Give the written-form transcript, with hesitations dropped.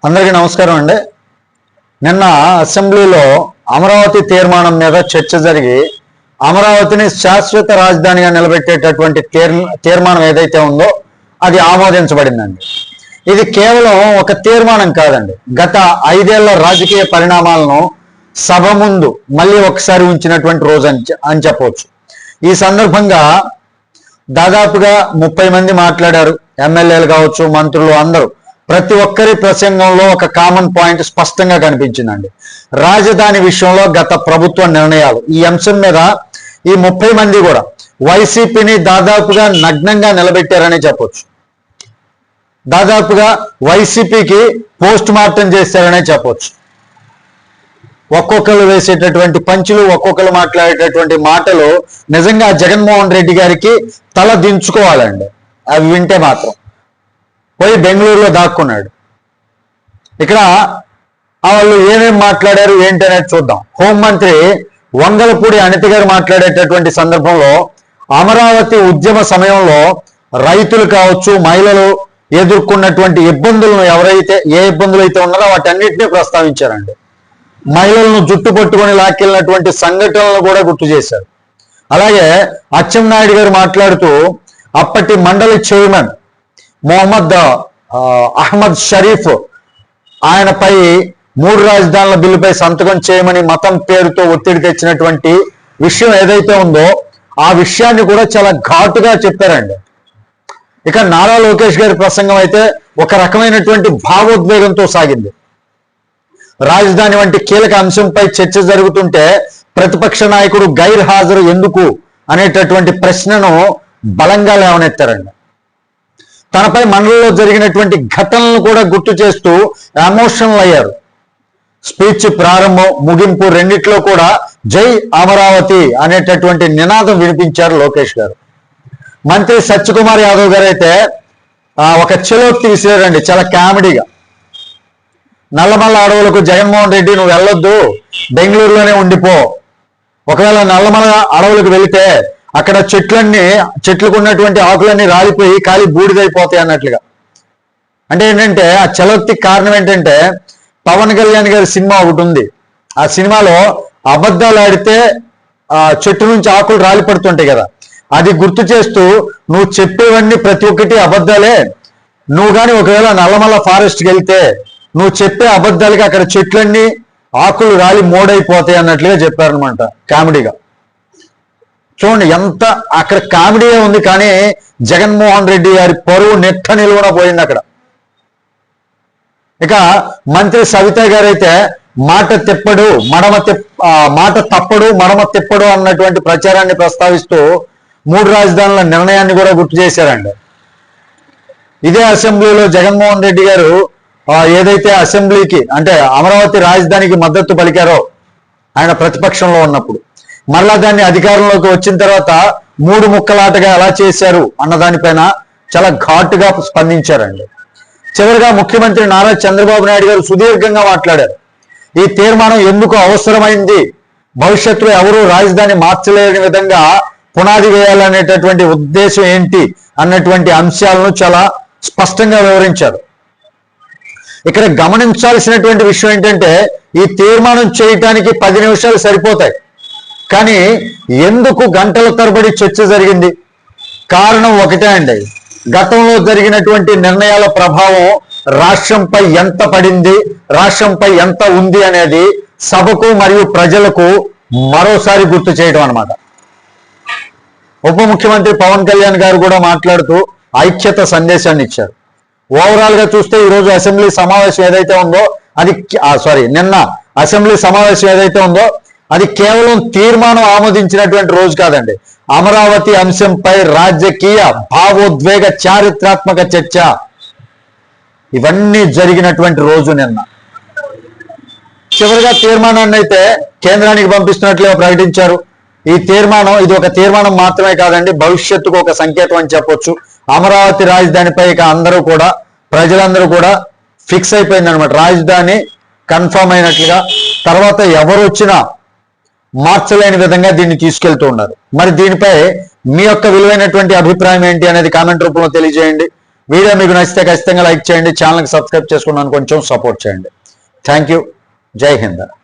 అందరికీ నమస్కారం అండి. నిన్న అసెంబ్లీలో అమరావతి తీర్మానం మీద చర్చ జరిగి అమరావతిని శాశ్వత రాజధానిగా నిలబెట్టేటటువంటి తీర్మానం ఏదైతే ఉందో అది ఆమోదించబడిందండి. ఇది కేవలం ఒక తీర్మానం కాదండి, గత 5 ఏళ్ల రాజకీయ పరిణామాలను సభ ముందు మళ్ళీ ఒకసారి ఉంచినటువంటి రోజు అని చెప్పవచ్చు. ఈ సందర్భంగా దాదాపుగా 30 మంది మాట్లాడారు. ఎమ్మెల్యేలు కావచ్చు, మంత్రులు, అందరూ. ప్రతి ఒక్కరి ప్రసంగంలో ఒక కామన్ పాయింట్ స్పష్టంగా కనిపించిందండి. రాజధాని విషయంలో గత ప్రభుత్వ నిర్ణయాలు, ఈ అంశం మీద ఈ 30 మంది కూడా వైసీపీని దాదాపుగా నగ్నంగా నిలబెట్టారని చెప్పొచ్చు. దాదాపుగా వైసీపీకి పోస్ట్ మార్టం చేశారనే చెప్పొచ్చు. ఒక్కొక్కరు వేసేటటువంటి పంచులు, ఒక్కొక్కరు మాట్లాడేటటువంటి మాటలు నిజంగా జగన్మోహన్ రెడ్డి గారికి తల దించుకోవాలండి. అవి వింటే మాత్రం పోయి బెంగళూరులో దాక్కున్నాడు. ఇక్కడ వాళ్ళు ఏమేమి మాట్లాడారు ఏంటి అనేది చూద్దాం. హోంమంత్రి వంగలపూడి అనిత గారు మాట్లాడేటటువంటి సందర్భంలో అమరావతి ఉద్యమ సమయంలో రైతులు కావచ్చు, మహిళలు ఎదుర్కొన్నటువంటి ఇబ్బందులను ఏ ఇబ్బందులు అయితే ఉన్నారో వాటన్నిటినీ ప్రస్తావించారండి. మహిళలను జుట్టు పట్టుకొని లాక్కెళ్ళినటువంటి సంఘటనలను కూడా గుర్తు చేశారు. అలాగే అచ్చెన్నాయుడు గారు మాట్లాడుతూ అప్పటి మండలి చైర్మన్ మొహమ్మద్ అహ్మద్ షరీఫ్ ఆయనపై 3 రాజధానుల బిల్లుపై సంతకం చేయమని మతం పేరుతో ఒత్తిడి తెచ్చినటువంటి విషయం ఏదైతే ఉందో ఆ విషయాన్ని కూడా చాలా ఘాటుగా చెప్పారండి. ఇక నారా లోకేష్ గారి ప్రసంగం అయితే ఒక రకమైనటువంటి భావోద్వేగంతో సాగింది. రాజధాని వంటి కీలక అంశంపై చర్చ జరుగుతుంటే ప్రతిపక్ష నాయకుడు గైర్ హాజరు ఎందుకు అనేటటువంటి ప్రశ్నను బలంగా లేవనెత్తారండి. తనపై మండలిలో జరిగినటువంటి ఘటనలను కూడా గుర్తు చేస్తూ ఎమోషనల్ అయ్యారు. స్పీచ్ ప్రారంభం, ముగింపు రెండిట్లో కూడా జై అమరావతి అనేటటువంటి నినాదం వినిపించారు లోకేష్ గారు. మంత్రి సత్యకుమార్ యాదవ్ గారు అయితే ఒక చెలోక్తి విసిరారండి, చాలా కామెడీగా. నల్లమల్ల అడవులకు జగన్మోహన్ రెడ్డి నువ్వు వెళ్ళొద్దు, బెంగళూరులోనే ఉండిపో. ఒకవేళ నల్లమల్ల అడవులకు వెళితే అక్కడ చెట్లకు ఉన్నటువంటి ఆకులన్నీ రాలిపోయి కాలి బూడిదైపోతాయి అన్నట్లుగా. అంటే ఏంటంటే ఆ చలోక్తికి కారణం ఏంటంటే పవన్ కళ్యాణ్ గారి సినిమా ఒకటి ఉంది. ఆ సినిమాలో అబద్ధాలు ఆడితే చెట్టు నుంచి ఆకులు రాలిపడుతుంటాయి కదా, అది గుర్తు చేస్తూ నువ్వు చెప్పేవన్నీ ప్రతి ఒక్కటి అబద్ధాలే. నువ్వు కానీ ఒకవేళ నల్లమల్ల ఫారెస్ట్కి వెళ్తే నువ్వు చెప్పే అబద్ధాలకి అక్కడ చెట్లన్నీ ఆకులు రాలి మోడైపోతాయి అన్నట్లుగా చెప్పారనమాట కామెడీగా. చూడండి ఎంత అక్కడ కామెడీ ఉంది, కానీ జగన్మోహన్ రెడ్డి గారి పరువు నెట్ట నిలువన పోయింది అక్కడ. ఇక మంత్రి సవిత గారైతే మాట తప్పడు మడమ తిప్పడు అన్నటువంటి ప్రచారాన్ని ప్రస్తావిస్తూ 3 రాజధానుల నిర్ణయాన్ని కూడా గుర్తు చేశారండి. ఇదే అసెంబ్లీలో జగన్మోహన్ రెడ్డి గారు ఏదైతే అసెంబ్లీకి అంటే అమరావతి రాజధానికి మద్దతు పలికారో ఆయన ప్రతిపక్షంలో ఉన్నప్పుడు, మళ్ళా దాన్ని అధికారంలోకి వచ్చిన తర్వాత 3 ముక్కలాటగా ఎలా చేశారు అన్న దానిపైన చాలా ఘాటుగా స్పందించారండి. చివరిగా ముఖ్యమంత్రి నారా చంద్రబాబు నాయుడు గారు సుదీర్ఘంగా మాట్లాడారు. ఈ తీర్మానం ఎందుకు అవసరమైంది, భవిష్యత్తులో ఎవరు రాజధాని మార్చలేని విధంగా పునాది వేయాలనేటటువంటి ఉద్దేశం ఏంటి అన్నటువంటి అంశాలను చాలా స్పష్టంగా వివరించారు. ఇక్కడ గమనించాల్సినటువంటి విషయం ఏంటంటే ఈ తీర్మానం చేయటానికి 10 నిమిషాలు సరిపోతాయి, కానీ ఎందుకు గంటల తరబడి చర్చ జరిగింది? కారణం ఒకటే అండి, గతంలో జరిగినటువంటి నిర్ణయాల ప్రభావం రాష్ట్రంపై ఎంత పడింది, రాష్ట్రంపై ఎంత ఉంది అనేది సభకు మరియు ప్రజలకు మరోసారి గుర్తు చేయడం అన్నమాట. ఉప ముఖ్యమంత్రి పవన్ కళ్యాణ్ గారు కూడా మాట్లాడుతూ ఐక్యత సందేశాన్ని ఇచ్చారు. ఓవరాల్ గా చూస్తే ఈరోజు అసెంబ్లీ సమావేశం ఏదైతే ఉందో నిన్న అసెంబ్లీ సమావేశం ఏదైతే ఉందో అది కేవలం తీర్మానం ఆమోదించినటువంటి రోజు కాదండి, అమరావతి అంశంపై రాజకీయ భావోద్వేగ చారిత్రాత్మక చర్చ ఇవన్నీ జరిగినటువంటి రోజు నిన్న. చివరిగా తీర్మానాన్ని అయితే కేంద్రానికి పంపిస్తున్నట్లుగా ప్రకటించారు. ఈ తీర్మానం ఇది ఒక తీర్మానం మాత్రమే కాదండి, భవిష్యత్తుకు ఒక సంకేతం అని చెప్పొచ్చు. అమరావతి రాజధానిపై ఇక ప్రజలందరూ కూడా ఫిక్స్ అయిపోయింది అనమాట. రాజధాని కన్ఫర్మ్ అయినట్లుగా, తర్వాత ఎవరు వచ్చినా మార్చలేని విధంగా దీన్ని తీసుకెళ్తూ ఉన్నారు. మరి దీనిపై మీ యొక్క విలువైనటువంటి అభిప్రాయం ఏంటి అనేది కామెంట్ రూపంలో తెలియజేయండి. వీడియో మీకు నచ్చితే ఖచ్చితంగా లైక్ చేయండి, ఛానల్కి సబ్స్క్రైబ్ చేసుకున్నాను కొంచెం సపోర్ట్ చేయండి. Thank you. జై హింద్.